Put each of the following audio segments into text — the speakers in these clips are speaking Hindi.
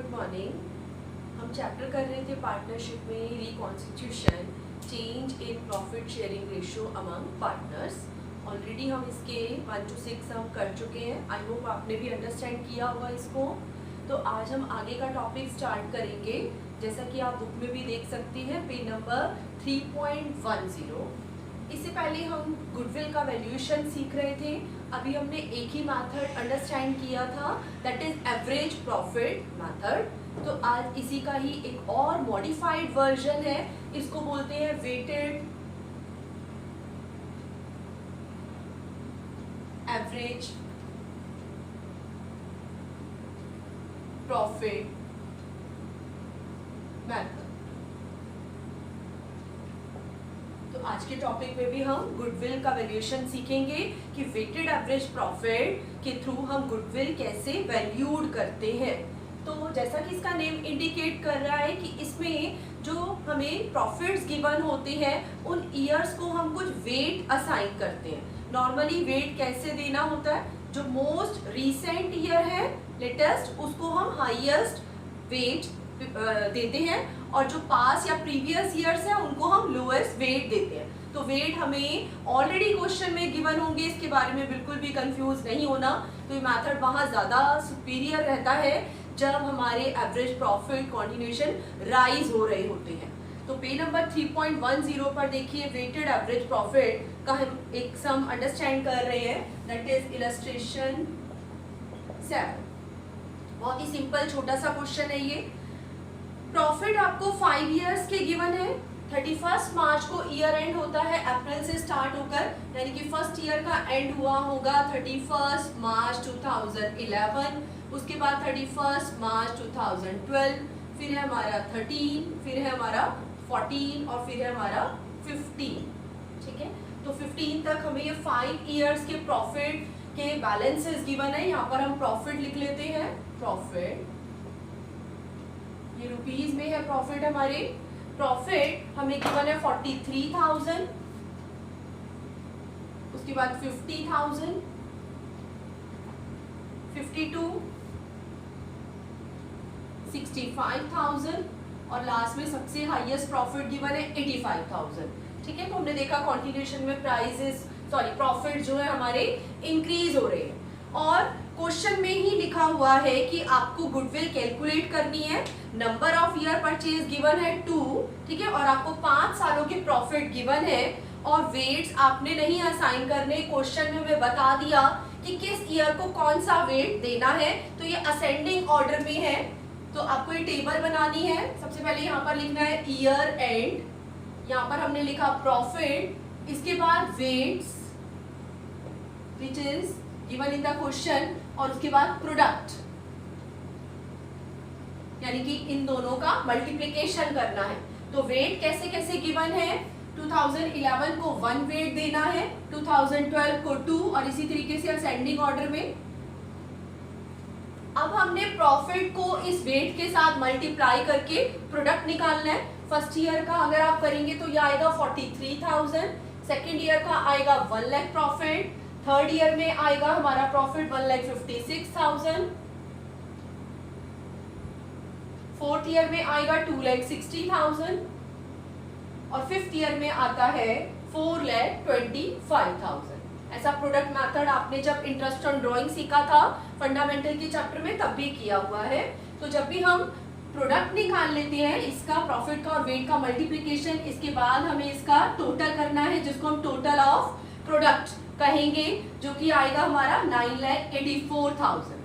Good morning. हम चैप्टर कर रहे थे पार्टनरशिप में reconstitution, change in profit sharing ratio among partners. Already हम इसके 1 to 6 हम कर चुके हैं। आई होप आपने भी अंडरस्टैंड किया होगा इसको। तो आज हम आगे का टॉपिक स्टार्ट करेंगे। जैसा कि आप बुक में भी देख सकते हैं, पेज नंबर 3.10। इससे पहले हम गुडविल का वैल्यूएशन सीख रहे थे। अभी हमने एक ही मेथड अंडरस्टैंड किया था, that is average profit method. तो आज इसी का ही एक और मॉडिफाइड वर्जन है, इसको बोलते हैं वेटेड एवरेज प्रॉफिट मेथड। तो आज के टॉपिक में भी हम गुडविल का वैल्यूएशन सीखेंगे कि वेटेड एवरेज प्रॉफिट के थ्रू हम गुडविल कैसे वैल्यूड करते हैं। तो जैसा कि इसका नेम इंडिकेट कर रहा है कि इसमें जो हमें प्रॉफिट्स गिवन होते हैं उन ईयर्स को हम कुछ वेट असाइन करते हैं। नॉर्मली वेट कैसे देना होता है, जो मोस्ट रीसेंट ईयर है लेटेस्ट, उसको हम हाईएस्ट वेट देते हैं, और जो पास या प्रीवियस ईयर्स है उनको हम लोएस्ट वेट देते हैं। तो वेट हमें ऑलरेडी क्वेश्चन में गिवन होंगे, इसके बारे में बिल्कुल भी कंफ्यूज नहीं होना। तो ये मेथड वहाँ ज़्यादा सुपीरियर रहता है जब हमारे एवरेज प्रॉफिट कंटिन्यूएशन राइज हो रहे होते हैं। तो पेज नंबर 3.10 पर देखिए, वेटेड एवरेज प्रॉफिट का हम एक सम अंडरस्टैंड कर रहे हैं, दैट इज इलस्ट्रेशन 7। बहुत ही सिंपल छोटा सा क्वेश्चन है ये। प्रॉफिट आपको 5 इयर्स के गिवन है। 31 मार्च को ईयर एंड होता है अप्रैल से स्टार्ट होकर, यानी कि फर्स्ट ईयर का एंड हुआ होगा 31 मार्च 2011। उसके बाद 31 मार्च 2012, फिर है हमारा 13, फिर है हमारा 14 और फिर है हमारा 15। ठीक है, तो 15 तक हमें ये 5 इयर्स के प्रॉफिट के बैलेंसेस गिवन है। यहाँ पर हम प्रॉफिट लिख लेते हैं। प्रॉफिट ये रुपीज में है, प्रॉफिट हमारे। प्रॉफिट हमें गिवन है 43,000, उसके बाद 50,000, 52, 65,000 और लास्ट में सबसे हाईएस्ट प्रॉफिट गिवन है 85,000। ठीक है, तो हमने देखा कॉन्टिन्यूएशन में प्राइसेस प्रॉफिट जो है हमारे इंक्रीज हो रहे हैं। और क्वेश्चन में ही लिखा हुआ है कि आपको गुडविल कैलकुलेट करनी है। Number of year purchase given है 2, ठीक है, और आपको 5 सालों के प्रॉफिट गिवन है, और वेट्स आपने नहीं असाइन करने। क्वेश्चन में हमें बता दिया कि किस ईयर को कौन सा वेट देना है। तो ये असेंडिंग ऑर्डर में है, तो आपको ये टेबल बनानी है। सबसे पहले यहाँ पर लिखना है ईयर एंड, यहाँ पर हमने लिखा प्रॉफिट, इसके बाद weights which is given in the question, और उसके बाद प्रोडक्ट, यानी कि इन दोनों का मल्टीप्लिकेशन करना है। तो वेट कैसे कैसे गिवन है, 2011 को 1 वेट देना है, 2012 को 2, और इसी तरीके से असेंडिंग ऑर्डर में। अब हमने प्रॉफिट को इस वेट के साथ मल्टीप्लाई करके प्रोडक्ट निकालना है। फर्स्ट ईयर का अगर आप करेंगे तो यह आएगा 43,000, सेकेंड ईयर का आएगा 1 लाख प्रॉफिट, थर्ड ईयर में आएगा हमारा प्रॉफिट 1,56,000, फोर्थ ईयर में आएगा 2,60,000, और फिफ्थ ईयर में आता है 4,25,000। ऐसा प्रोडक्ट मेथड आपने जब इंटरेस्ट ऑन ड्राइंग सीखा था फंडामेंटल के चैप्टर में, तब भी किया हुआ है। तो जब भी हम प्रोडक्ट निकाल लेते हैं, इसका प्रॉफिट का और वेट का मल्टीप्लिकेशन, इसके बाद हमें इसका टोटल करना है, जिसको हम टोटल ऑफ प्रोडक्ट कहेंगे, जो कि आएगा हमारा 9,84,000।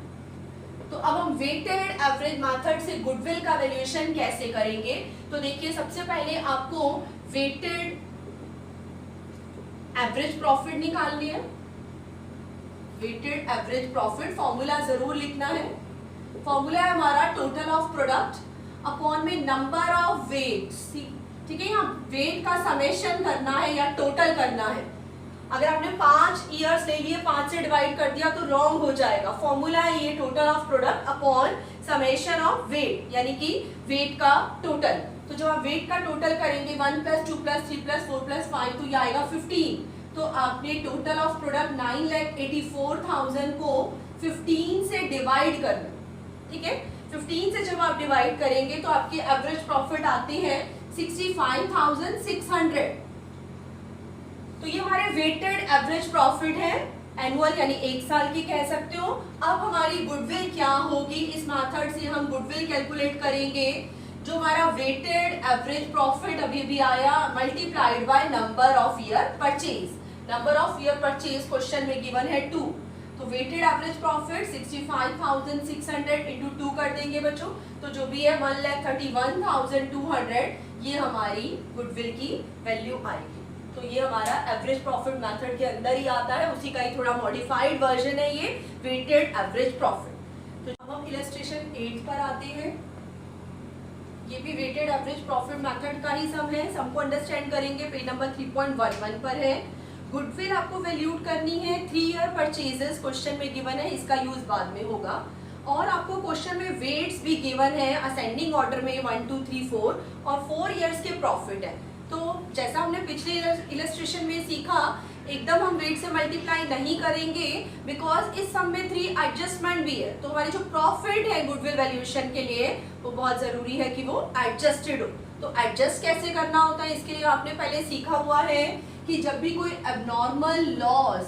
तो अब हम वेटेड एवरेज मेथड से गुडविल का वैल्यूएशन कैसे करेंगे। तो देखिए, सबसे पहले आपको वेटेड एवरेज प्रॉफिट निकालनी है। वेटेड एवरेज प्रॉफिट फॉर्मूला जरूर लिखना है। फॉर्मूला है हमारा टोटल ऑफ प्रोडक्ट अपॉन में नंबर ऑफ वेट्स। ठीक है, यहाँ वेट का समेशन करना है या टोटल करना है। अगर आपने 5 इयर्स ले लिए, 5 से डिवाइड कर दिया तो रॉन्ग हो जाएगा। फॉर्मूला है ये total of product upon summation of weight, यानी कि वेट का टोटल। तो जब आप वेट का टोटल करेंगे 1 + 2 + 3 + 4 + 5, तो ये आएगा 15। तो आपने टोटल ऑफ प्रोडक्ट 9,84,000 को 15 से डिवाइड करना। ठीक है, 15 से जब आप डिवाइड करेंगे तो आपके एवरेज प्रॉफिट आते हैं 65,600। तो ये हमारे वेटेड एवरेज प्रॉफिट है एनुअल, यानी एक साल की कह सकते हो। अब हमारी गुडविल क्या होगी, इस मेथड से हम गुडविल कैलकुलेट करेंगे। जो हमारा वेटेड एवरेज प्रॉफिट अभी भी आया multiplied by number of year purchase. Number of year purchase question में गिवन है 2, तो वेटेड एवरेज प्रॉफिट 65,600 इंटू 2 कर देंगे बच्चों, तो जो भी है 1,31,200 ये हमारी गुडविल की वैल्यू आएगी। तो ये हमारा एवरेज प्रॉफिट मेथड के अंदर ही आता है, उसी का ही थोड़ा मॉडिफाइड वर्जन है ये वेटेड एवरेज प्रॉफिट। तो अब हम इलस्ट्रेशन 8 पर आते हैं। ये भी वेटेड एवरेज प्रॉफिट मेथड का ही सम है। सम को अंडरस्टैंड करेंगे, पेज नंबर 3.11 पर है। गुडविल आपको वैल्यूड करनी है 3 ईयर परचेजेस, क्वेश्चन में गिवन है, इसका यूज बाद में होगा। और आपको क्वेश्चन में वेट्स भी गिवन है असेंडिंग ऑर्डर में 1 2 3 4 और 4 इयर्स के प्रॉफिट है। तो जैसा हमने पिछले इलस्ट्रेशन में सीखा, एकदम हम वेट से मल्टीप्लाई नहीं करेंगे बिकॉज इस सम में 3 एडजस्टमेंट भी है। तो हमारे जो प्रॉफिट है गुडविल वैल्यूएशन के लिए वो बहुत जरूरी है कि वो एडजस्टेड हो। तो एडजस्ट कैसे करना होता है, इसके लिए आपने पहले सीखा हुआ है कि जब भी कोई एबनॉर्मल लॉस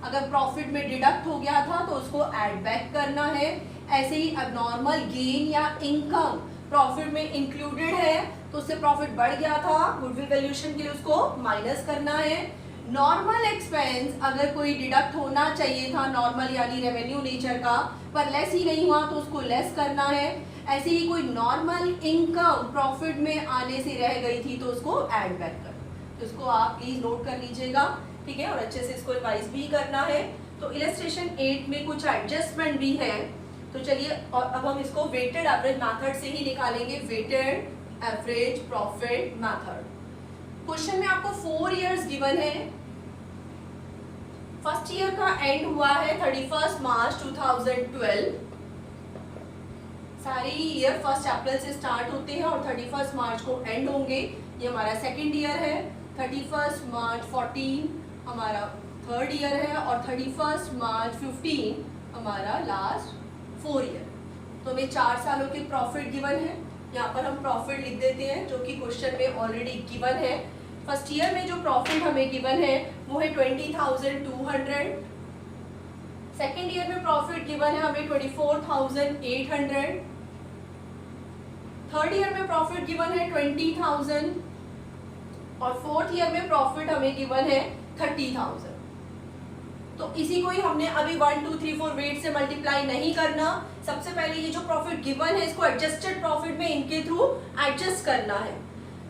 अगर प्रॉफिट में डिडक्ट हो गया था तो उसको ऐड बैक करना है। ऐसे ही एबनॉर्मल गेन या इनकम प्रॉफिट में इंक्लूडेड है तो उससे प्रॉफिट बढ़ गया था, गुडविल वैल्यूएशन के लिए उसको माइनस करना है। नॉर्मल एक्सपेंस अगर कोई डिडक्ट होना चाहिए था, नॉर्मल यानी रेवेन्यू नेचर का, पर लेस ही नहीं हुआ तो उसको लेस करना है। ऐसे ही कोई नॉर्मल इनकम प्रॉफिट में आने से रह गई थी तो उसको ऐड बैक करना। तो इसको आप प्लीज नोट कर लीजिएगा, ठीक है, और अच्छे से इसको रिवाइज भी करना है। तो इलस्ट्रेशन 8 में कुछ एडजस्टमेंट भी है, तो चलिए और अब हम इसको वेटेड एवरेज मेथड से ही निकालेंगे, weighted average profit method. Question में आपको 4 इयर्स गिवन है। फर्स्ट ईयर का एंड हुआ है 31 मार्च 2012। सारी ईयर 1 अप्रैल से स्टार्ट होते हैं और 31 मार्च को एंड होंगे। ये हमारा सेकेंड ईयर है, 31 मार्च 14 हमारा थर्ड ईयर है और 31 मार्च 15 हमारा लास्ट 4 ईयर। तो हमें 4 सालों के प्रॉफिट गिवन है। यहाँ पर हम प्रॉफिट लिख देते हैं जो कि क्वेश्चन में ऑलरेडी गिवन है। फर्स्ट ईयर में जो प्रॉफिट हमें गिवन है वो है 20,200। सेकेंड ईयर में प्रॉफिट गिवन है हमें 24,800। थर्ड ईयर में प्रॉफिट गिवन है 20,000 और फोर्थ ईयर में प्रॉफिट हमें गिवन है 30,000। तो इसी को ही हमने अभी 1 2 3 4 वेट से मल्टीप्लाई नहीं करना। सबसे पहले ये जो प्रॉफिट गिवन है इसको एडजस्टेड प्रॉफिट में इनके थ्रू एडजस्ट करना है।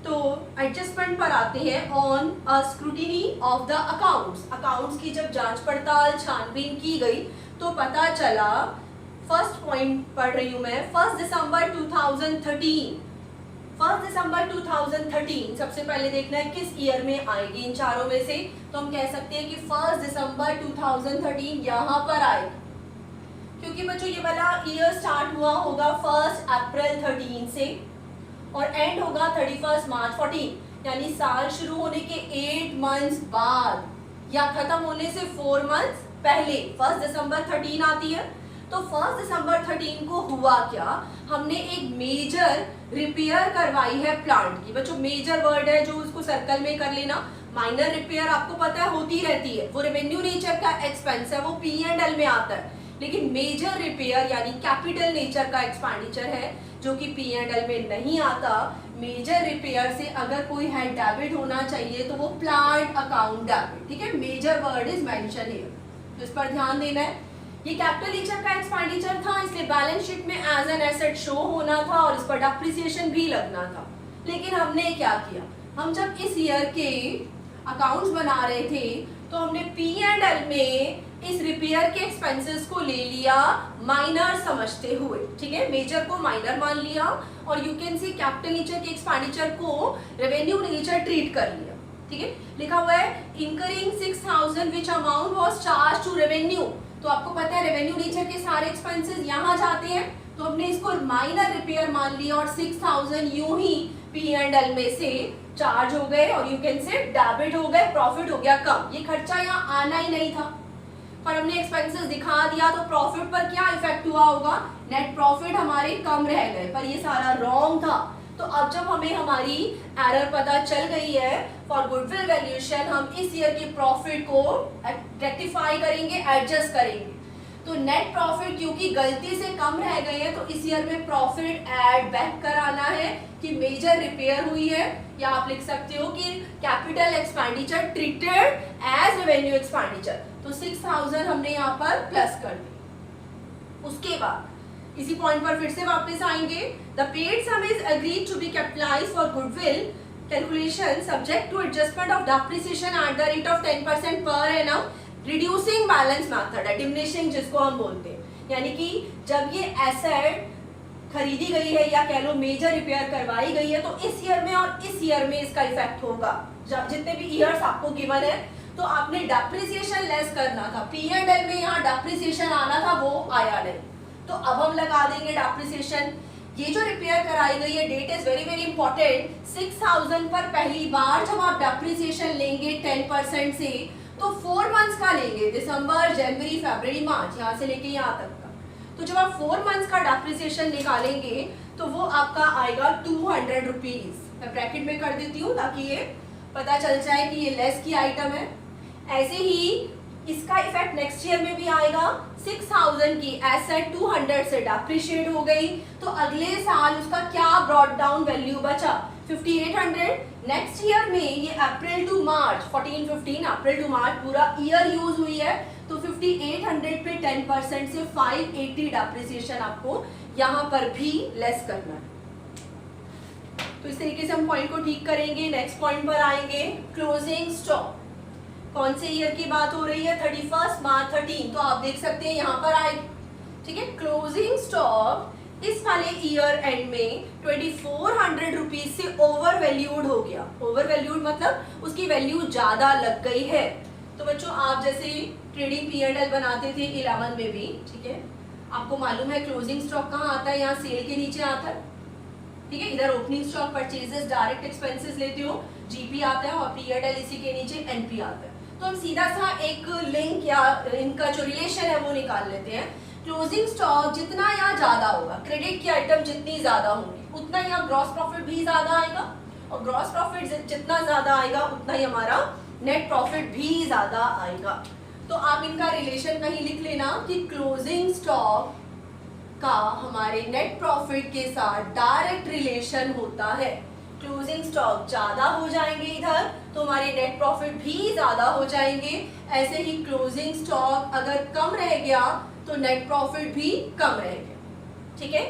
तो एडजस्टमेंट पर आते हैं। On a scrutiny of the accounts की जब जांच पड़ताल छानबीन की गई तो पता चला, फर्स्ट पॉइंट पढ़ रही हूं मैं, 1 दिसंबर 2013। 1 दिसंबर 2013 सबसे पहले देखना है किस ईयर में आएगी इन चारों में से। तो हम कह सकते हैं कि 1 दिसंबर 2013 यहाँ पर आएगा, क्योंकि बच्चों ये वाला ईयर स्टार्ट हुआ होगा 1 अप्रैल 13 से और एंड होगा 31 मार्च 14, यानी साल शुरू होने के 8 मंथ्स बाद या खत्म होने से 4 मंथ्स पहले 1 दिसंबर 13 आती है। तो 1 दिसंबर 13 को हुआ क्या, हमने एक मेजर रिपेयर करवाई है प्लांट की। बच्चों मेजर वर्ड है जो उसको सर्कल में कर लेना। माइनर रिपेयर आपको पता है होती रहती है, वो रेवेन्यू नेचर का एक्सपेंस है, वो P&L में आता है। लेकिन मेजर रिपेयर यानी कैपिटल नेचर का एक्सपेंडिचर है जो कि P&L में नहीं आता। मेजर रिपेयर से अगर कोई है डेबिट होना चाहिए तो वो प्लांट अकाउंट डेबिट, ठीक है, major word is mention here, तो इस पर ध्यान देना है। ये कैपिटल नेचर का एक्सपेंडिचर था, इसलिए बैलेंस शीट में एज एन एसेट शो होना था और इस पर डेप्रिसिएशन भी लगना था। लेकिन हमने क्या किया, हम जब इस ईयर के अकाउंट्स बना रहे थे तो हमने P&L में इस रिपेयर के एक्सपेंसेस को ले लिया माइनर समझते हुए, ठीक है, मेजर को माइनर मान लिया और you can see capital nature के एक्सपेंडिचर को रेवेन्यू नेचर ट्रीट कर लिया, ठीक है। लिखा हुआ है incurring 6,000 which amount was charge to revenue. तो आपको पता है रेवेन्यू नेचर के सारे एक्सपेंसेस यहाँ जाते हैं, तो हमने इसको माइनर रिपेयर मान लिया और 6,000 यूं ही P&L में से चार्ज हो गए और यू कैन से डेबिट हो गए, प्रॉफिट हो गया कम। ये खर्चा यहाँ आना ही नहीं था। पर हमने एक्सपेंसेस दिखा दिया तो प्रॉफिट पर क्या इफेक्ट हुआ होगा, नेट प्रॉफिट हमारे कम रह गए, पर ये सारा रॉन्ग था। तो अब जब हमें हमारी एरर पता चल गई है फॉर गुडविल वैल्यूएशन, हम इस ईयर के प्रॉफिट को रेक्टिफाई करेंगे, एडजस्ट करेंगे। तो नेट प्रॉफिट क्योंकि गलती से कम रह गए हैं तो इस ईयर में प्रॉफिट ऐड बैक कराना है कि मेजर रिपेयर हुई है, या आप लिख सकते हो कि capital expenditure treated as revenue expenditure. तो 6000 हमने यहाँ पर प्लस कर दी। उसके बाद इसी पॉइंट पर फिर से वापस आएंगे, the paid sum is agreed to be capitalised for goodwill calculation subject to adjustment of depreciation at the rate of 10% per annum, reducing balance method है, डिमिनिशिंग जिसको हम बोलते हैं। यानी कि जब ये एसेट खरीदी गई है या कह लो मेजर रिपेयर करवाई गई है तो इस ईयर में और इस ईयर में इसका इफेक्ट होगा। जब जितने भी ईयर्स आपको गिवन है तो आपने डेप्रिसिएशन लेस करना था, P&L में यहाँ डेप्रिसिएशन आना था, वो आया नहीं, तो अब हम लगा देंगे डेप्रिसिएशन। ये जो रिपेयर कराई गई है, date is very very important, 6000 पर पहली बार जब आप डेप्रिसिएशन लेंगे 10% से तो 4 मंथ्स का लेंगे, दिसंबर, जनवरी, फरवरी, मार्च, यहाँ से लेके यहाँ तक का। तो जब आप 4 मंथ्स का डेप्रिसिएशन निकालेंगे तो वो आपका आएगा 200 रुपीज। मैं ब्रैकेट में कर देती हूँ ताकि ये पता चल जाए कि ये लेस की आइटम है। ऐसे ही इसका इफेक्ट नेक्स्ट ईयर में भी आएगा। 6000 की एसेट 200 से डेप्रिशिएट हो गई तो अगले साल उसका क्या ब्रॉट डाउन वैल्यू बचा, 5800। नेक्स्ट ईयर में ये अप्रैल टू मार्च 14-15 अप्रैल टू मार्च पूरा ईयर यूज हुई है तो 5800 पे 10% से 580 डेप्रिसिएशन आपको यहाँ पर भी लेस करना है। तो इस तरीके से हम पॉइंट को ठीक करेंगे। नेक्स्ट पॉइंट पर आएंगे, क्लोजिंग स्टॉक। कौन से ईयर की बात हो रही है, 31 मार्च 13, तो आप देख सकते हैं यहाँ पर आए, ठीक है। क्लोजिंग स्टॉक इस वाले ईयर एंड में 2400 रुपीज से ओवर वैल्यूड हो गया। ओवर वैल्यूड मतलब उसकी वैल्यू ज्यादा लग गई है। तो बच्चों आप जैसे ट्रेडिंग P&L बनाते थे 11 में भी, ठीक है, आपको मालूम है क्लोजिंग स्टॉक कहाँ आता है, यहाँ सेल के नीचे आता है, ठीक है। इधर opening stock, purchases, direct expenses लेते हो, GP आता है, और P&L इसी के नीचे NP आता है। तो हम सीधा सा एक लिंक या इनका जो रिलेशन है वो निकाल लेते हैं। क्लोजिंग स्टॉक जितना यहाँ ज्यादा होगा, क्रेडिट की आइटम जितनी ज्यादा होंगी उतना यहाँ ग्रॉस प्रॉफिट भी ज्यादा आएगा, और ग्रॉस प्रॉफिट जितना ज्यादा आएगा उतना ही हमारा नेट प्रॉफिट भी ज्यादा आएगा। तो आप इनका रिलेशन कहीं लिख लेना कि क्लोजिंग स्टॉक का हमारे नेट प्रॉफिट के साथ डायरेक्ट रिलेशन होता है। क्लोजिंग स्टॉक ज्यादा हो जाएंगे इधर तो हमारे नेट प्रॉफिट भी ज्यादा हो जाएंगे। ऐसे ही क्लोजिंग स्टॉक अगर कम रह गया तो नेट प्रॉफिट भी कम रह गया, ठीक है।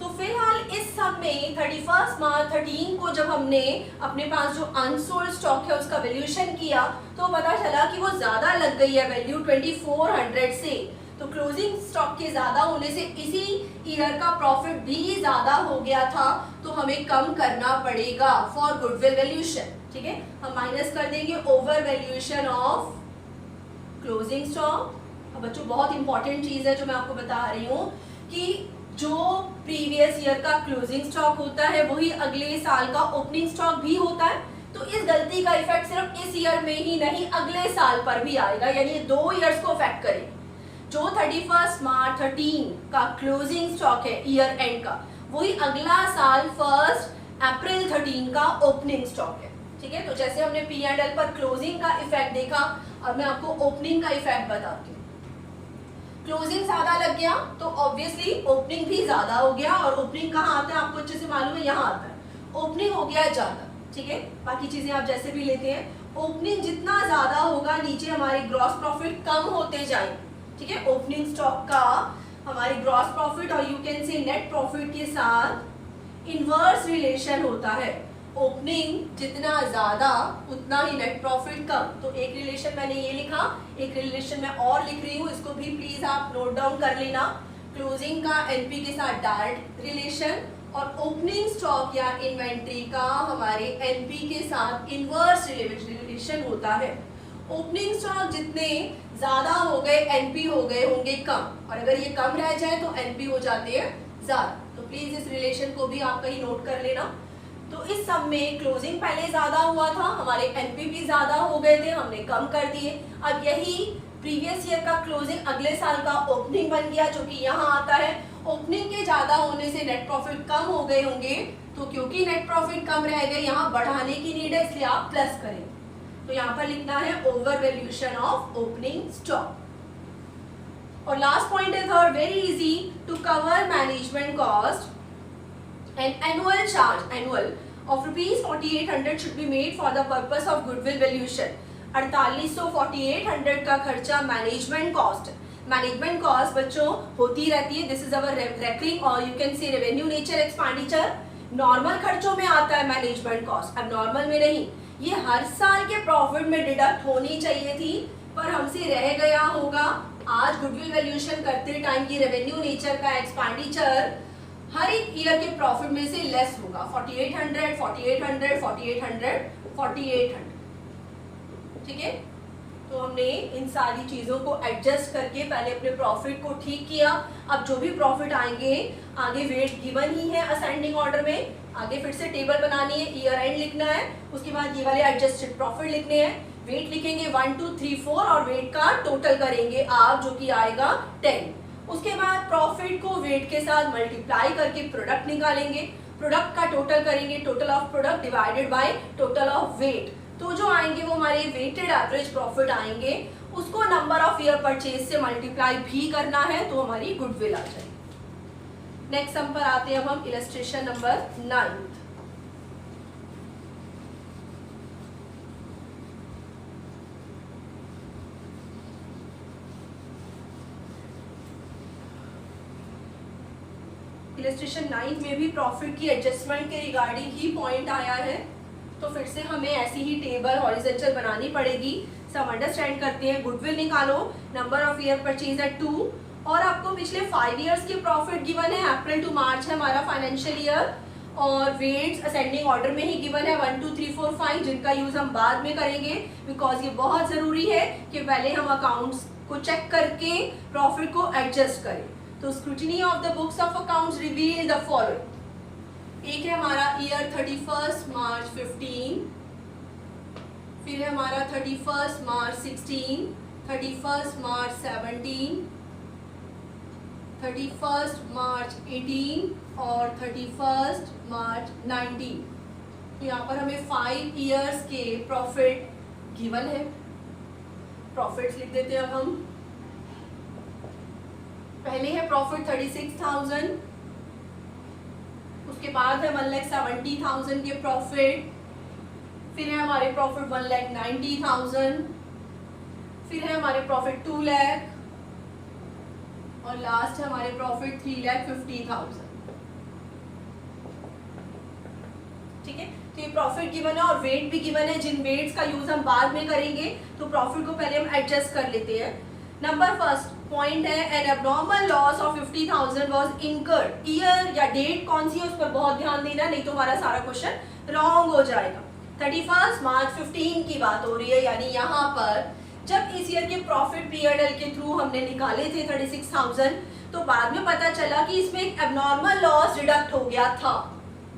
तो फिलहाल इस सब में 31 मार्च 13 को जब हमने अपने पास जो अनसोल्ड स्टॉक है उसका वैल्यूएशन किया तो पता चला कि वो ज्यादा लग गई है वैल्यू 2400 से। तो क्लोजिंग स्टॉक के ज्यादा होने से इसी ईयर का प्रॉफिट भी ज्यादा हो गया था, तो हमें कम करना पड़ेगा फॉर गुडविल वैल्यूएशन, ठीक है। हम माइनस कर देंगे over valuation of closing stock. अब बच्चों बहुत इंपॉर्टेंट चीज है जो मैं आपको बता रही हूँ कि जो प्रीवियस ईयर का क्लोजिंग स्टॉक होता है वही अगले साल का ओपनिंग स्टॉक भी होता है। तो इस गलती का इफेक्ट सिर्फ इस ईयर में ही नहीं अगले साल पर भी आएगा, यानी 2 ईयर्स को इफेक्ट करेगा। जो 31 मार्च 13 का क्लोजिंग स्टॉक है ईयर एंड का, वही अगला साल 1 अप्रैल 13 का ओपनिंग स्टॉक है, ठीक है। तो जैसे हमने P&L पर क्लोजिंग का इफेक्ट देखा, अब मैं आपको ओपनिंग का इफेक्ट बताती हूँ। क्लोजिंग ज्यादा लग गया तो ऑब्वियसली ओपनिंग भी ज्यादा हो गया, और ओपनिंग कहाँ आता है आपको अच्छे से मालूम है, यहाँ आता है। ओपनिंग हो गया ज्यादा, ठीक है। बाकी चीजें आप जैसे भी लेते हैं, ओपनिंग जितना ज्यादा होगा नीचे हमारी ग्रॉस प्रॉफिट कम होते जाएंगे, ठीक है। ओपनिंग स्टॉक का हमारी ग्रॉस प्रॉफिट और you can say net profit के साथ इनवर्स रिलेशन होता है। ओपनिंग जितना ज्यादा उतना ही नेट प्रॉफिट कम। तो एक रिलेशन मैंने ये लिखा, एक रिलेशन मैं और लिख रही हूँ, इसको भी प्लीज आप नोट डाउन कर लेना। क्लोजिंग का एनपी के साथ डायरेक्ट रिलेशन, और ओपनिंग स्टॉक या इन्वेंट्री का हमारे एनपी के साथ इनवर्स रिलेशन होता है। ओपनिंग स्टॉक जितने ज्यादा हो गए एनपी हो गए होंगे कम, और अगर ये कम रह जाए तो एनपी हो जाते हैं ज्यादा। तो प्लीज इस रिलेशन को भी आप कहीं नोट कर लेना। तो इस सब में क्लोजिंग पहले ज्यादा हुआ था, हमारे एनपी भी ज्यादा हो गए थे, हमने कम कर दिए। अब यही प्रीवियस ईयर का क्लोजिंग अगले साल का ओपनिंग बन गया, जो कि यहाँ आता है। ओपनिंग के ज्यादा होने से नेट प्रॉफिट कम हो गए होंगे, तो क्योंकि नेट प्रॉफिट कम रह गए, यहाँ बढ़ाने की नीड है, इसलिए आप प्लस करें। तो यहाँ पर लिखना है over valuation of opening stock. और लास्ट पॉइंट है third, very easy to cover management cost and annual charge annual of rupees 4800 should be made for the purpose of goodwill valuation। 4800 का खर्चा मैनेजमेंट कॉस्ट। मैनेजमेंट कॉस्ट बच्चों होती रहती है, दिस इज अवर रेकरिंग और you can say revenue nature expenditure. Normal खर्चों में आता है मैनेजमेंट कॉस्ट, अब नॉर्मल में नहीं। ये हर साल के प्रॉफिट में डिडक्ट होनी चाहिए थी, पर हमसे रह गया होगा। आज गुडविल वैल्यूएशन करते टाइम की रेवेन्यू नेचर का एक्सपेंडिचर हर एक ईयर के प्रॉफिट में से लेस होगा। 4800, 4800, 4800, 4800, ठीक है। तो हमने इन सारी चीजों को एडजस्ट करके पहले अपने प्रॉफिट को ठीक किया। अब जो भी प्रॉफिट आएंगे, आगे वेट गिवन ही है असेंडिंग ऑर्डर में, आगे फिर से टेबल बनानी है, ईयर एंड लिखना है, उसके बाद ये वाले एडजस्टेड प्रॉफिट लिखने हैं। वेट लिखेंगे 1 2 3 4 और वेट का टोटल करेंगे आप, जो कि आएगा 10। उसके बाद प्रॉफिट को वेट के साथ मल्टीप्लाई करके प्रोडक्ट निकालेंगे, प्रोडक्ट का टोटल करेंगे, total of product divided by total of weight. तो जो आएंगे वो हमारे वेटेड एवरेज प्रॉफिट आएंगे, उसको नंबर ऑफ ईयर परचेज से मल्टीप्लाई भी करना है, तो हमारी गुडविल आ जाएगी। नेक्स्ट सम पर आते हैं हम, इलस्ट्रेशन नंबर 9। इलस्ट्रेशन 9 में भी प्रॉफिट की एडजस्टमेंट के रिगार्डिंग ही पॉइंट आया है, तो फिर से हमें ऐसी ही टेबल हॉरिजॉन्टल बनानी पड़ेगी। सब अंडरस्टैंड करते हैं। गुडविल निकालो, नंबर ऑफ ईयर परचेज है 2, और आपको पिछले 5 इयर्स के प्रॉफिट गिवन है, अप्रैल टू मार्च है हमारा फाइनेंशियल ईयर, और वेट्स असेंडिंग ऑर्डर में ही गिवन है 1 2 3 4 5, जिनका यूज हम बाद में करेंगे, बिकॉज ये बहुत जरूरी है कि पहले हम अकाउंट्स को चेक करके प्रॉफिट को एडजस्ट करें। तो scrutiny of the books of accounts reveal the following. एक है हमारा ईयर 31 मार्च 15, फिर है हमारा 31 मार्च 16, 31 मार्च 17, 31 मार्च 18 और 31 मार्च 19। तो यहाँ पर हमें 5 इयर्स के प्रॉफिट गिवन है। प्रॉफिट्स लिख देते हैं अब हम। पहले है प्रॉफिट 36,000, उसके बाद है 1,70,000 के प्रॉफिट, फिर है हमारे प्रॉफिट 1,90,000, फिर है हमारे प्रॉफिट 2 लाख, और लास्ट है हमारे प्रॉफिट 3,50,000। ठीक है, तो ये प्रॉफिट गिवन है और वेट भी गिवन है, जिन वेट्स का यूज हम बाद में करेंगे, तो प्रॉफिट को पहले हम एडजस्ट कर लेते हैं। नंबर फर्स्ट पॉइंट है, an abnormal loss of 50,000 was incurred. Year या डेट कौन सी है उस पर बहुत ध्यान देना, नहीं तो हमारा सारा क्वेश्चन रॉन्ग हो जाएगा। 31 मार्च 15 की बात हो रही है, यानी यहाँ पर जब इस ईयर के प्रॉफिट पीएनएल के थ्रू हमने निकाले थे 36,000, तो बाद में पता चला कि इसमें एक एब्नॉर्मल लॉस डिडक्ट हो गया था,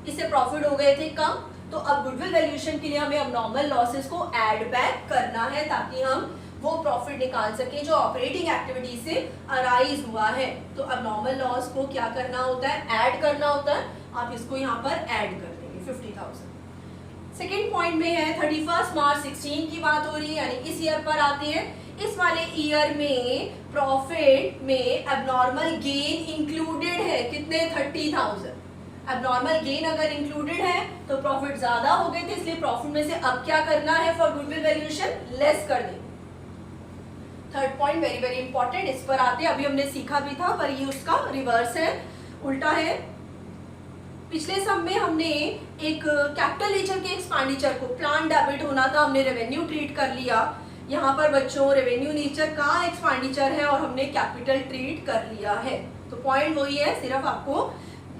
इससे प्रॉफिट हो गए थे कम। तो अब गुडविल वैल्यूएशन के लिए हमें एब्नॉर्मल लॉसेस को ऐड बैक करना है, ताकि हम वो प्रॉफिट निकाल सके जो ऑपरेटिंग एक्टिविटी से अराइज हुआ है। तो एब्नॉर्मल लॉस को क्या करना होता है, ऐड करना होता है। आप इसको यहाँ पर ऐड कर देंगे 50,000। सेकेंड पॉइंट में है 31 मार्च 16 की बात हो रही है, यानी इस ईयर पर आते हैं। इस वाले ईयर में प्रॉफिट में एब्नॉर्मल गेन इंक्लूडेड है, कितने, 30,000। एब्नॉर्मल गेन अगर इंक्लूडेड है तो प्रॉफिट ज्यादा हो गए थे, इसलिए प्रॉफिट में से अब क्या करना है, फॉर गुडविल वैल्यूएशन लेस कर देंगे। Third point very very important, इस पर आते हैं। अभी हमने सीखा भी था, पर ये उसका रिवर्स है, उल्टा है। पिछले सम में हमने एक कैपिटल नेचर के एक्सपेंडिचर को, प्लान डेबिट होना था, हमने रेवेन्यू ट्रीट कर लिया। यहाँ पर बच्चों रेवेन्यू नेचर का एक्सपेंडिचर है और हमने कैपिटल ट्रीट कर लिया है। तो पॉइंट वही है, सिर्फ आपको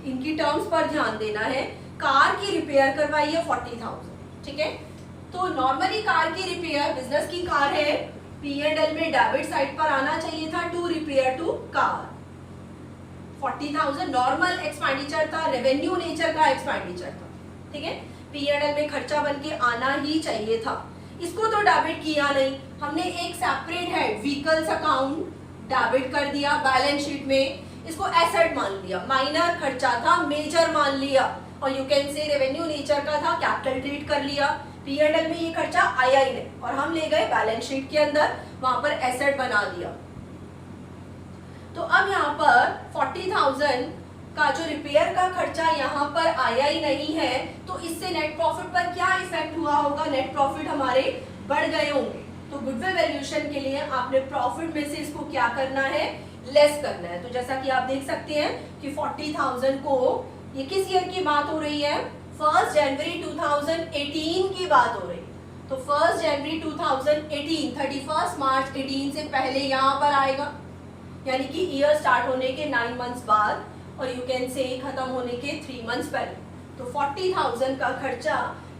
इनकी टर्म्स पर ध्यान देना है। कार की रिपेयर करवाई है 40,000, ठीक है। तो नॉर्मली कार की रिपेयर, बिजनेस की कार है, P&L में डेबिट साइड पर आना चाहिए था, to repair to car. 40,000 normal expenditure था, रेवेन्यू नेचर का एक्सपेंडिचर था, ठीक है। P&L में खर्चा बन के आना ही चाहिए था, इसको तो डेबिट किया नहीं, हमने एक separate head vehicles account debit कर दिया बैलेंस शीट में, इसको एसेट मान लिया, माइनर खर्चा था मेजर मान लिया, और you can say revenue nature का था कैपिटल ट्रीट कर लिया। P&L में ये खर्चा आया ही नहीं और हम ले गए बैलेंस शीट के अंदर, वहां पर एसेट बना दिया। तो अब यहाँ पर 40,000 का जो रिपेयर का खर्चा यहाँ पर आया ही नहीं है, तो इससे नेट प्रॉफिट पर क्या इफेक्ट हुआ होगा, नेट प्रॉफिट हमारे बढ़ गए होंगे। तो गुडविल वैल्यूएशन के लिए आपने प्रॉफिट में से इसको क्या करना है, लेस करना है। तो जैसा कि आप देख सकते हैं कि 40,000 को, ये किस ईयर की बात हो रही है, 1 जनवरी 2018 की बात हो रही है। तो 1 जनवरी 2018 31 मार्च 18 से पहले यहाँ पर आएगा, यानी कि ईयर स्टार्ट होने के 9 मंथ्स बाद, और यू कैन से खत्म होने के 3 मंथ्स पहले। तो 40,000 का खर्चा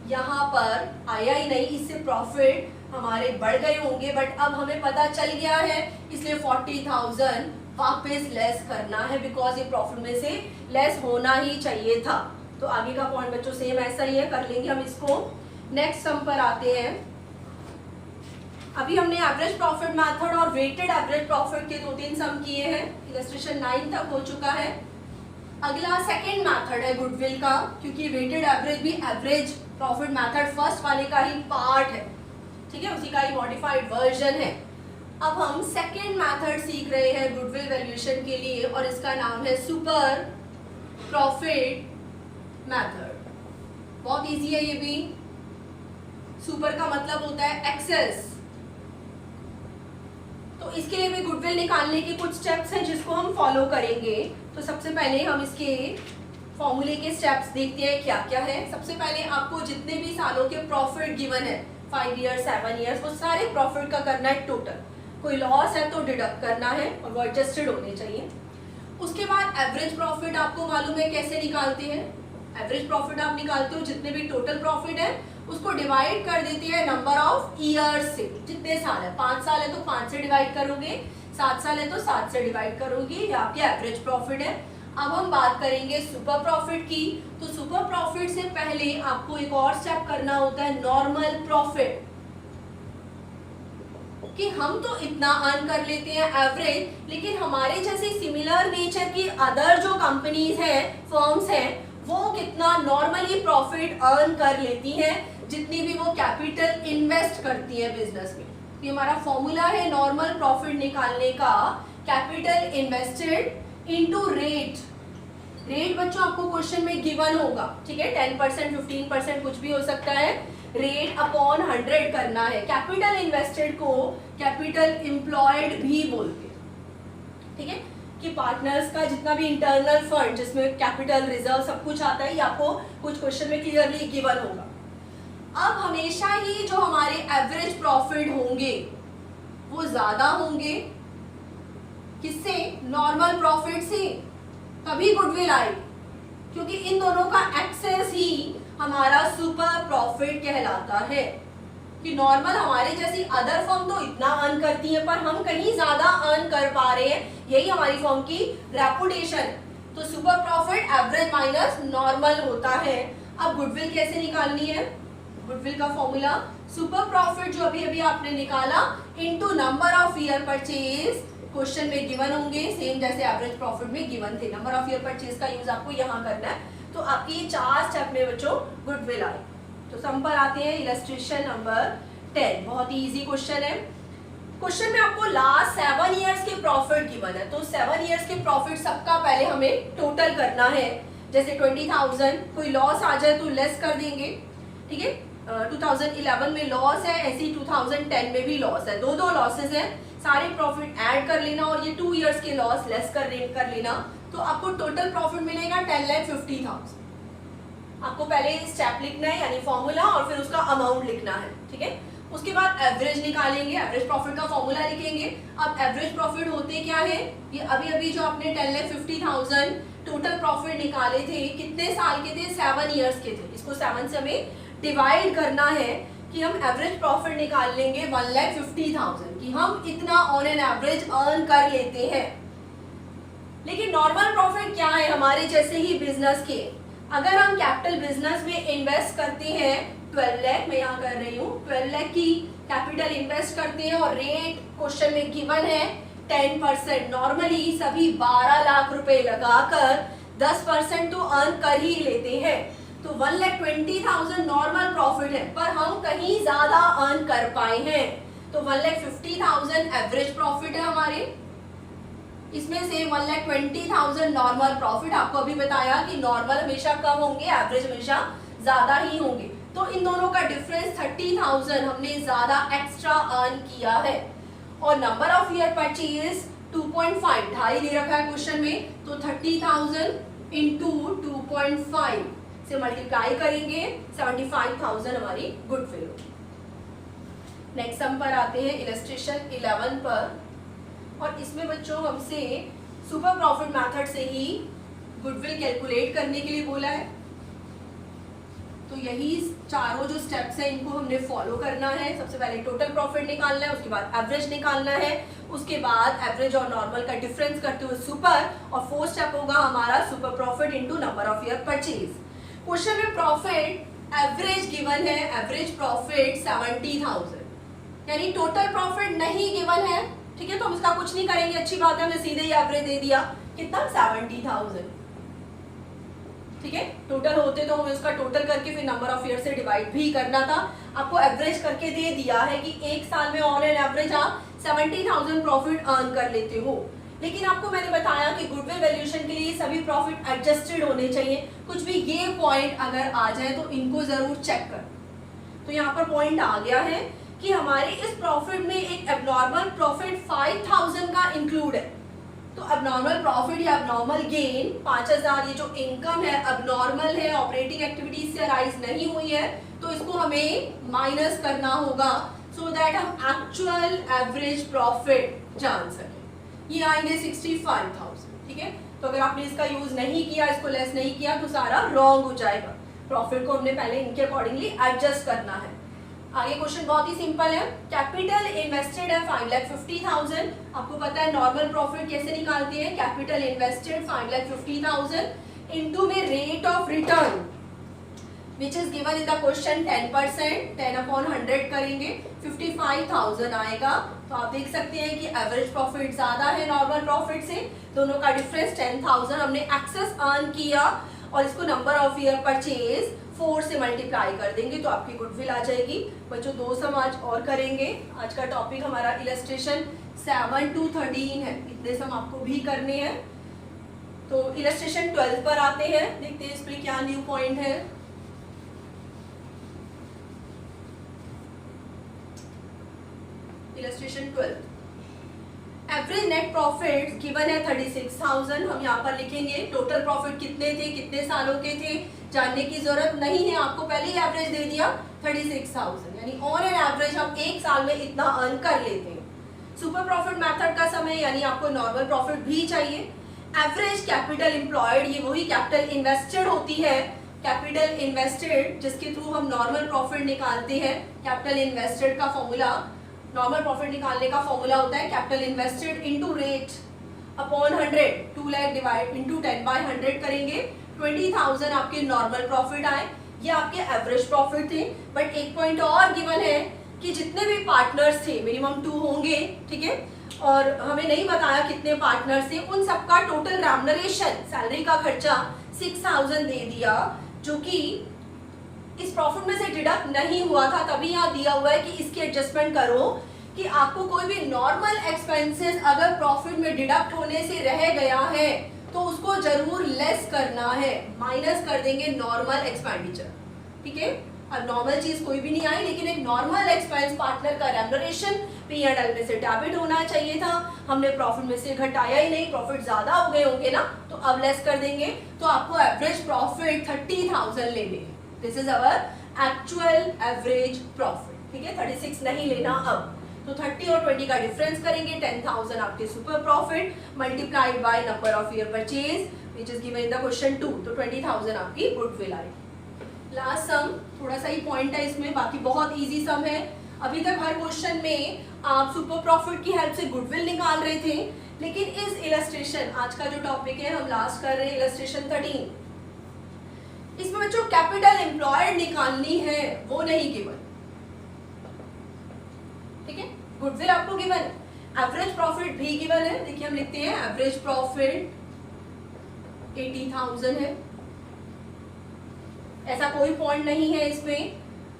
यहाँ पर आया ही नहीं, इससे प्रॉफिट हमारे बढ़ गए होंगे, बट अब हमें पता चल गया है, इसलिए 40,000 वापस लेस करना है, बिकॉज ये प्रॉफिट में से लेस होना ही चाहिए था। तो आगे का पॉइंट बच्चों सेम ऐसा ही है, कर लेंगे हम इसको। नेक्स्ट सम पर आते हैं। अभी हमने एवरेज प्रॉफिट मेथड और वेटेड एवरेज प्रॉफिट के 2-3 सम किए हैं, इलस्ट्रेशन 9 तक हो चुका है। अगला सेकंड मेथड है गुडविल का, क्योंकि वेटेड एवरेज भी एवरेज प्रॉफिट मेथड फर्स्ट वाले का ही पार्ट है, ठीक है, उसी का ही मॉडिफाइड वर्जन है। अब हम सेकंड मेथड सीख रहे हैं गुडविल वैल्यूएशन के लिए, और इसका नाम है सुपर प्रॉफिट मेथड। बहुत इजी है ये भी। सुपर का मतलब होता है एक्सेस। तो इसके लिए भी गुडविल निकालने के कुछ स्टेप्स हैं जिसको हम फॉलो करेंगे। तो सबसे पहले हम इसके फॉर्मूले के स्टेप्स देखते हैं क्या क्या है। सबसे पहले आपको जितने भी सालों के प्रॉफिट गिवन है, 5 ईयर्स 7 ईयर्स, वो सारे प्रॉफिट का करना है टोटल। कोई लॉस है तो डिडक्ट करना है और वो एडजस्टेड होने चाहिए। उसके बाद एवरेज प्रॉफिट आपको मालूम है कैसे निकालते हैं। एवरेज प्रॉफिट आप निकालते हो, जितने भी टोटल प्रॉफिट है उसको डिवाइड कर देती है नंबर ऑफ ईयर्स से। जितने साल है, 5 साल है तो 5 से डिवाइड करोगे, 7 साल है तो 7 से डिवाइड करोगे, ये आपके एवरेज प्रॉफिट है। अब हम बात करेंगे सुपर प्रॉफिट की। तो सुपर प्रॉफिट से पहले आपको एक और स्टेप करना होता है नॉर्मल प्रॉफिट, कि हम तो इतना अर्न कर लेते हैं एवरेज, लेकिन हमारे जैसे सिमिलर नेचर की अदर जो कंपनीज हैं, फर्म्स हैं, वो कितना नॉर्मली प्रॉफिट अर्न कर लेती हैं, जितनी भी वो कैपिटल इन्वेस्ट करती है बिजनेस में। ये हमारा फॉर्मूला है नॉर्मल प्रॉफिट निकालने का, capital invested into rate. Rate बच्चों आपको क्वेश्चन में गिवन होगा, ठीक है, 10% 15% कुछ भी हो सकता है। रेट अपॉन 100 करना है। कैपिटल इन्वेस्टेड को कैपिटल एम्प्लॉयड भी बोलते हैं, ठीक है, कि पार्टनर्स का जितना भी इंटरनल फंड जिसमें कैपिटल रिजर्व सब कुछ आता है, ये आपको कुछ क्वेश्चन में क्लियरली गिवन होगा। अब हमेशा ही जो हमारे एवरेज प्रॉफिट होंगे वो ज्यादा होंगे किससे, नॉर्मल प्रॉफिट से, तभी गुडविल आएगी, क्योंकि इन दोनों का एक्सेस ही हमारा सुपर प्रॉफिट कहलाता है। कि नॉर्मल हमारे जैसी अदर फर्म तो इतना अर्न करती है, पर हम कहीं ज्यादा अर्न कर पा रहे हैं, यही हमारी फर्म की रेपुटेशन है। तो super profit average minus normal होता है। अब गुडविल कैसे निकालनी है, गुडविल का फॉर्मूला सुपर प्रॉफिट जो अभी अभी आपने निकाला into number of year purchase, question में गिवन होंगे सेम जैसे एवरेज प्रॉफिट में गिवन थे। नंबर ऑफ ईयर परचेज का यूज आपको यहाँ करना है। तो आपकी ये 4 स्टेप में बच्चों गुडविल आए। तो सम पर आते हैं, इलस्ट्रेशन नंबर 10। बहुत ही इजी क्वेश्चन है। क्वेश्चन में आपको लास्ट 7 ईयर्स के प्रॉफिट गिवन है, तो 7 ईयर्स के प्रॉफिट सबका पहले हमें टोटल करना है। जैसे 20,000, कोई लॉस आ जाए तो लेस कर देंगे, ठीक है। 2011 में लॉस है, ऐसे ही 2010 में भी लॉस है, दो लॉसेस है, सारे प्रॉफिट ऐड कर लेना और ये 2 ईयर्स के लॉस लेस कर लेना। तो आपको टोटल प्रॉफिट मिलेगा 10,50,000। आपको पहले स्टेप लिखना है यानी फॉर्मूला, और फिर उसका अमाउंट लिखना है, ठीक है। उसके बाद एवरेज निकालेंगे, एवरेज प्रॉफिट का फॉर्मूला लिखेंगे। अब एवरेज प्रॉफिट होते क्या है, ये अभी अभी जो आपने 10,50,000 टोटल प्रॉफिट निकाले थे, कितने साल के थे, 7 ईयर्स के थे। इसको 7 से हमें डिवाइड करना है कि हम एवरेज प्रॉफिट निकाल लेंगे 1,50,000, कि हम इतना ऑन एन एवरेज अर्न कर लेते हैं। लेकिन नॉर्मल प्रॉफिट क्या है हमारे जैसे ही बिजनेस के, अगर हम कैपिटल बिजनेस में इन्वेस्ट करते हैं 12 लाख, मैं यहाँ कर रही हूँ 12 लाख की कैपिटल इन्वेस्ट करते हैं और रेट क्वेश्चन में गिवन है 10%। नॉर्मली सभी 12 लाख रुपए लगाकर 10% तो अर्न कर ही लेते हैं, तो 1,20,000 नॉर्मल प्रॉफिट है, पर हम कहीं ज्यादा अर्न कर पाए हैं, तो 1,50,000 एवरेज प्रॉफिट है हमारे। इसमें से 1,20,000 नॉर्मल प्रॉफिट, आपको अभी बताया कि नॉर्मल हमेशा कम होंगे, एवरेज हमेशा ज्यादा ही होंगे, तो इन दोनों का डिफरेंस 30,000 हमने ज्यादा एक्स्ट्रा अर्न किया है। और नंबर ऑफ ईयर परचेज 2.5 ढाई दे रखा है क्वेश्चन में, तो 30,000 इंटू 2.5 से मल्टीप्लाई करेंगे, 75,000 हमारी गुडविल होगी। नेक्स्ट सम पर आते हैं इलस्ट्रेशन 11 पर, और इसमें बच्चों हमसे सुपर प्रॉफिट मेथड से ही गुडविल कैलकुलेट करने के लिए बोला है। तो यही चारों जो स्टेप्स हैं इनको हमने फॉलो करना है। सबसे पहले टोटल प्रॉफिट निकालना है, उसके बाद एवरेज निकालना है, उसके बाद एवरेज और नॉर्मल का डिफरेंस करते हुए सुपर, और फोर्थ स्टेप होगा हमारा super profit into number of year purchase. Question में प्रॉफिट एवरेज गिवन है, एवरेज प्रॉफिट 70,000, यानी टोटल प्रॉफिट नहीं गिवन है, ठीक है, तो हम इसका कुछ नहीं करेंगे, अच्छी बात है, हमने सीधे ही एवरेज दे दिया, कितना 70,000, ठीक है। टोटल होते तो हमें उसका टोटल करके फिर नंबर ऑफ ईयर से डिवाइड भी करना था। आपको एवरेज करके दे दिया है कि एक साल में ऑन एन एवरेज आप 70,000 प्रॉफिट अर्न कर लेते हो, लेकिन आपको मैंने बताया कि गुडविल वैल्यूएशन के लिए सभी प्रॉफिट एडजस्टेड होने चाहिए। कुछ भी ये पॉइंट अगर आ जाए तो इनको जरूर चेक कर। तो यहाँ पर पॉइंट आ गया है कि हमारे इस प्रॉफिट में एक एबनॉर्मल प्रॉफिट 5,000 का इंक्लूड है, तो अबनॉर्मल प्रॉफिट या अबनॉर्मल गेन 5,000, ये जो इनकम है अबनॉर्मल है, ऑपरेटिंग एक्टिविटीज से अराइज नहीं हुई है, तो इसको हमें माइनस करना होगा सो दैट हम एक्चुअल एवरेज प्रॉफिट जान सकें। ये आएंगे 65,000, ठीक है। तो अगर आपने इसका यूज नहीं किया, इसको लेस नहीं किया, तो सारा रॉन्ग हो जाएगा। प्रॉफिट को हमने पहले इनके अकॉर्डिंगली एडजस्ट करना है। आगे क्वेश्चन बहुत ही सिंपल है, कैपिटल इन्वेस्टेड है 5,50,000। आपको पता है नॉर्मल प्रॉफिट कैसे निकालते हैं, कैपिटल इन्वेस्टेड 5,50,000 इनटू में rate of return which is given in the question 10%, 10/100 करेंगे, 55,000 आएगा। तो आप देख सकते हैं कि एवरेज प्रॉफिट ज्यादा है नॉर्मल प्रॉफिट से, दोनों का डिफरेंस 10,000 हमने एक्सेस अर्न किया, और इसको नंबर ऑफ ईयर परचेज 4 से मल्टीप्लाई कर देंगे तो आपकी गुडविल आ जाएगी। बच्चों 2 सम आज और करेंगे। आज का टॉपिक हमारा इलस्ट्रेशन 7 to 13 है, इतने सम आपको भी करने हैं। तो इलस्ट्रेशन 12 पर आते हैं, देखते हैं इसमें क्या न्यू पॉइंट है। Illustration 12, average net profit given है 36,000। हम यहाँ पर लिखेंगे टोटल प्रॉफिट कितने थे, कितने सालों के थे, जानने की जरूरत नहीं है, आपको पहले ही एवरेज दे दिया 36,000, यानी ऑन एन एवरेज हम एक साल में इतना अर्न कर लेते हैं। सुपर प्रॉफिट मेथड का समय, यानी आपको नॉर्मल प्रॉफिट भी चाहिए। एवरेज कैपिटल एम्प्लॉयड, ये वही कैपिटल इन्वेस्टेड होती है, कैपिटल इन्वेस्टेड जिसके थ्रू हम नॉर्मल प्रॉफिट निकालते हैं। कैपिटल इन्वेस्टेड का फॉर्मूला, नॉर्मल प्रॉफिट निकालने का फॉर्मूला होता है capital invested into rate upon 100, 2 lakh divide into 10/100 करेंगे, 20,000 आपके नॉर्मल प्रॉफिट आए, ये आपके एवरेज प्रॉफिट थे। बट एक पॉइंट और गिवन है कि जितने भी पार्टनर्स थे मिनिमम 2 होंगे, ठीक है, और हमें नहीं बताया कितने पार्टनर्स थे, उन सबका टोटल रेम्युनरेशन सैलरी का खर्चा 6,000 दे दिया, जो कि इस प्रॉफिट में से डिडक्ट नहीं हुआ था। तभी यहाँ दिया हुआ है कि इसकी एडजस्टमेंट करो कि आपको कोई भी नॉर्मल एक्सपेंसेस अगर प्रॉफिट में डिडक्ट होने से रह गया है तो उसको जरूर लेस करना है, माइनस कर देंगे नॉर्मल एक्सपेंडिचर, ठीक है। अब नॉर्मल चीज कोई भी नहीं आई, लेकिन एक नॉर्मल एक्सपेंस पार्टनर का रेम्युनरेशन P&L में से डेबिट होना चाहिए था, हमने प्रॉफिट में से घटाया ही नहीं, प्रॉफिट ज्यादा हो गए होंगे ना, तो अब लेस कर देंगे, तो आपको एवरेज प्रॉफिट 30,000 लेने हैं। This is our actual average profit, ठीक है, 36 नहीं लेना अब। तो 30 और 20 का डिफरेंस करेंगे, 10,000 आपके super profit multiplied by number of year purchase which is given in the question 2, तो 20,000 आपकी गुडविल आएगी। लास्ट सम थोड़ा सा ही पॉइंट है इसमें, बाकी बहुत इजी सम है। अभी तक हर क्वेश्चन में आप सुपर प्रॉफिट की हेल्प से गुडविल निकाल रहे थे, लेकिन इस इलस्ट्रेशन, आज का जो टॉपिक है हम लास्ट कर रहे हैं इलस्ट्रेशन 13, इसमें बच्चों कैपिटल एम्प्लॉयड निकालनी है, वो नहीं गिवन। गुडविल आपको गिवन है, एवरेज प्रॉफिट भी गिवन है। देखिए हम लिखते हैं एवरेज प्रॉफिट 80,000 है, ऐसा कोई पॉइंट नहीं है इसमें,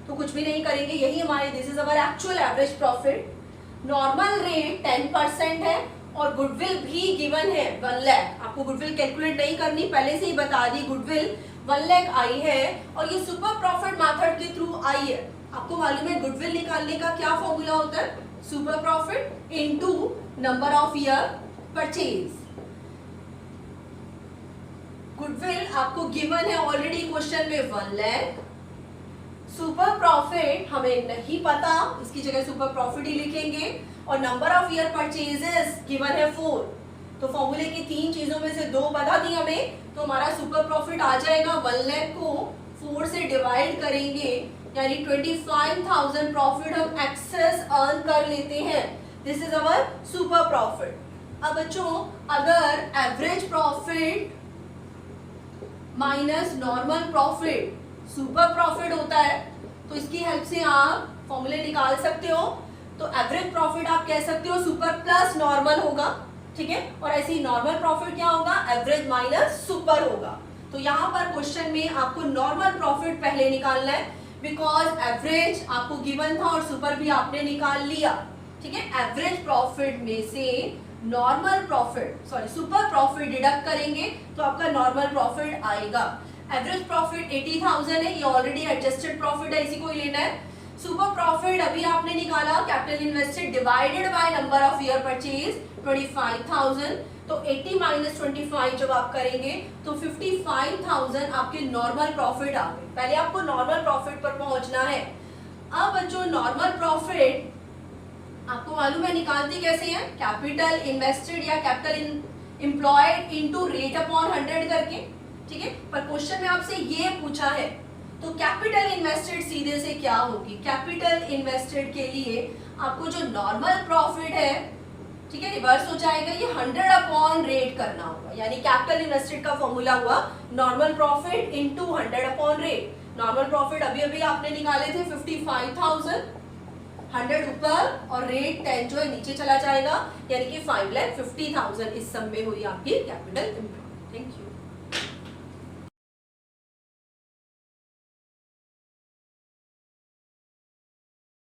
तो कुछ भी नहीं करेंगे, यही हमारे this is our actual average profit. Normal rate 10% है और गुडविल भी गिवन है 1 लाख। आपको गुडविल कैलकुलेट नहीं करनी, पहले से ही बता दी, गुडविल 1 लाख आई है और ये सुपर प्रॉफिट मेथड के थ्रू आई है। आपको मालूम है गुडविल निकालने का क्या फॉर्मूला होता है, super profit into number of year purchase. Goodwill आपको गिवन है ऑलरेडी क्वेश्चन में 1 लाख। सुपर प्रॉफिट हमें नहीं पता, इसकी जगह सुपर प्रॉफिट ही लिखेंगे और number of year purchases given है 4। तो फॉर्मूले की 3 चीजों में से 2 बता दी हमें, तो हमारा सुपर प्रॉफिट आ जाएगा 1 लाख को 4 से डिवाइड करेंगे, यानी 25,000 प्रॉफिट हम एक्सेस अर्न कर लेते हैं। This is our super profit. अब बच्चों अगर average profit minus normal profit super profit होता है, तो इसकी हेल्प से आप फॉर्मूले निकाल सकते हो। तो एवरेज प्रॉफिट आप कह सकते हो सुपर प्लस नॉर्मल होगा, ठीक है, और ऐसे ही नॉर्मल प्रॉफिट क्या होगा, एवरेज माइनस सुपर होगा। तो यहाँ पर क्वेश्चन में आपको नॉर्मल प्रॉफिट पहले निकालना है, बिकॉज एवरेज आपको गिवन था और सुपर भी आपने निकाल लिया, ठीक है। एवरेज प्रॉफिट में से normal profit super profit deduct करेंगे तो आपका नॉर्मल प्रॉफिट आएगा। एवरेज प्रॉफिट 80,000 है, ये ऑलरेडी एडजस्टेड प्रॉफिट है, इसी को ही लेना है। सुपर प्रॉफिट अभी आपने निकाला capital invested divided by number of year purchase 25,000, तो 80 माइनस 25 जब आप करेंगे तो 55,000 आपके नॉर्मल प्रॉफिट आ गए। पहले आपको नॉर्मल प्रॉफिट पर पहुंचना है। अब जो नॉर्मल प्रॉफिट आपको मालूम है निकालती कैसे है, कैपिटल इन्वेस्टेड या capital employed into rate upon 100 करके, ठीक है। पर क्वेश्चन में आपसे ये पूछा है, तो कैपिटल इन्वेस्टेड सीधे से क्या होगी, कैपिटल इन्वेस्टेड के लिए आपको जो नॉर्मल प्रॉफिट है, ठीक है, रिवर्स हो जाएगा, ये 100 अपॉन रेट करना होगा, यानी कैपिटल इन्वेस्टेड का फॉर्मूला हुआ normal profit into 100 upon rate. Normal profit अभी अभी आपने निकाले थे 55,000, 100 ऊपर और रेट 10 जो है नीचे चला जाएगा, यानी कि 5,50,000 इस सब में हुई आपकी कैपिटल एम्प्लॉयड। Thank you.